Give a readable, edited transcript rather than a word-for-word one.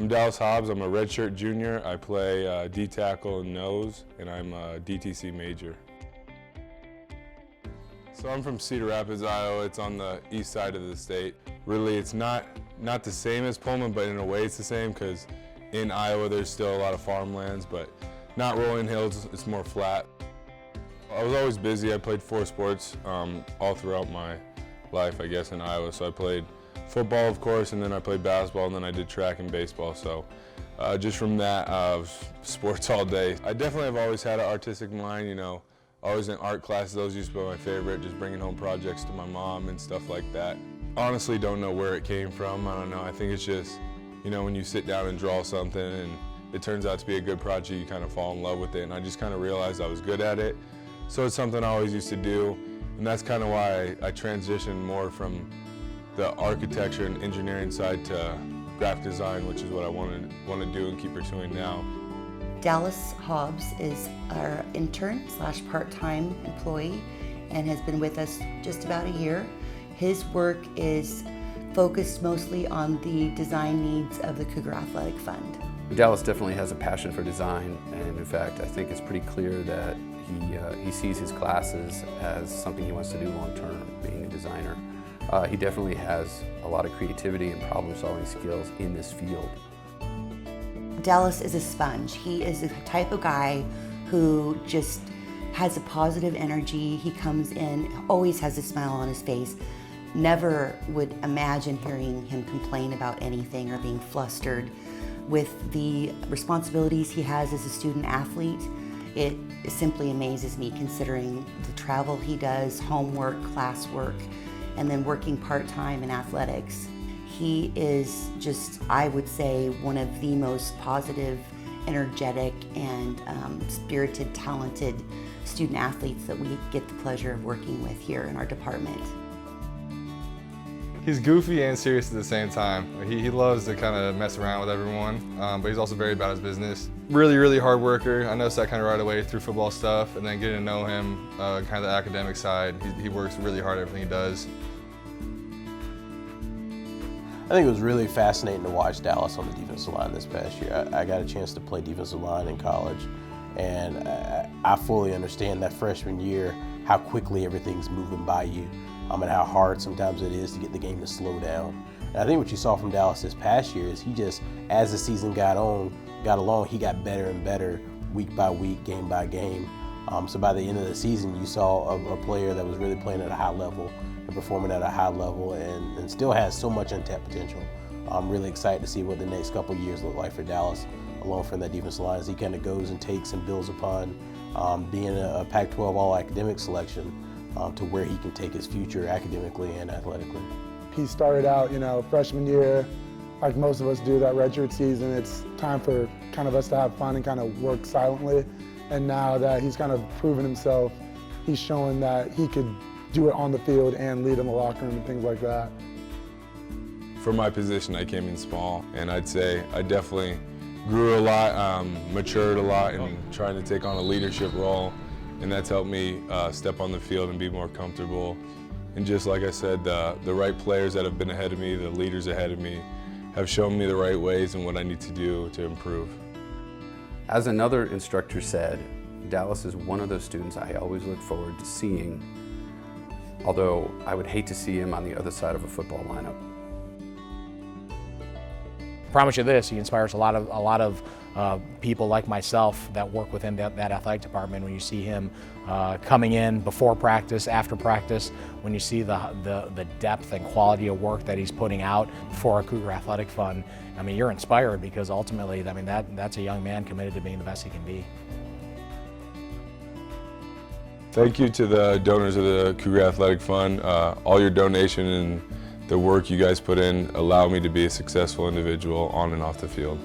I'm Dallas Hobbs. I'm a redshirt junior. I play D-tackle and nose, and I'm a DTC major. So I'm from Cedar Rapids, Iowa. It's on the east side of the state. Really, it's not the same as Pullman, but in a way it's the same because in Iowa there's still a lot of farmlands, but not rolling hills, it's more flat. I was always busy. I played 4 sports all throughout my life, I guess, in Iowa. So I played football, of course, and then I played basketball, and then I did track and baseball. So just from that, sports all day. I definitely have always had an artistic mind, you know, always in art classes. Those used to be my favorite, just bringing home projects to my mom and stuff like that. Honestly, don't know where it came from. I don't know. I think it's just, you know, when you sit down and draw something and it turns out to be a good project, you kind of fall in love with it. And I just kind of realized I was good at it. So it's something I always used to do. And that's kind of why I transitioned more from the architecture and engineering side to graphic design, which is what I want to do and keep pursuing now. Dallas Hobbs is our intern / part-time employee and has been with us just about a year. His work is focused mostly on the design needs of the Cougar Athletic Fund. Dallas definitely has a passion for design, and in fact I think it's pretty clear that he sees his classes as something he wants to do long term, being a designer. He definitely has a lot of creativity and problem-solving skills in this field. Dallas is a sponge. He is the type of guy who just has a positive energy. He comes in, always has a smile on his face. Never would imagine hearing him complain about anything or being flustered. With the responsibilities he has as a student athlete, it simply amazes me considering the travel he does, homework, classwork, and then working part-time in athletics. He is just, I would say, one of the most positive, energetic, and spirited, talented student athletes that we get the pleasure of working with here in our department. He's goofy and serious at the same time. He loves to kind of mess around with everyone, but he's also very about his business. Really, really hard worker. I noticed that kind of right away through football stuff, and then getting to know him, kind of the academic side. He works really hard at everything he does. I think it was really fascinating to watch Dallas on the defensive line this past year. I got a chance to play defensive line in college, and I fully understand that freshman year, how quickly everything's moving by you. And how hard sometimes it is to get the game to slow down. And I think what you saw from Dallas this past year is he just, as the season got along, he got better and better week by week, game by game. So by the end of the season, you saw a player that was really playing at a high level and performing at a high level and still has so much untapped potential. I'm really excited to see what the next couple of years look like for Dallas, along from that defensive line, as he kind of goes and takes and builds upon being a Pac-12 all-academic selection. To where he can take his future academically and athletically. He started out, you know, freshman year, like most of us do, that redshirt season. It's time for kind of us to have fun and kind of work silently. And now that he's kind of proven himself, he's showing that he could do it on the field and lead in the locker room and things like that. For my position, I came in small, and I'd say I definitely grew a lot, matured a lot, and trying to take on a leadership role. And that's helped me step on the field and be more comfortable. And just like I said, the right players that have been ahead of me, the leaders ahead of me, have shown me the right ways and what I need to do to improve. As another instructor said, Dallas is one of those students I always look forward to seeing, although I would hate to see him on the other side of a football lineup. I promise you this, he inspires a lot of people like myself that work within that athletic department. When you see him coming in before practice, after practice, when you see the depth and quality of work that he's putting out for our Cougar Athletic Fund, I mean, you're inspired because ultimately, I mean, that's a young man committed to being the best he can be. Thank you to the donors of the Cougar Athletic Fund. All your donation and the work you guys put in allow me to be a successful individual on and off the field.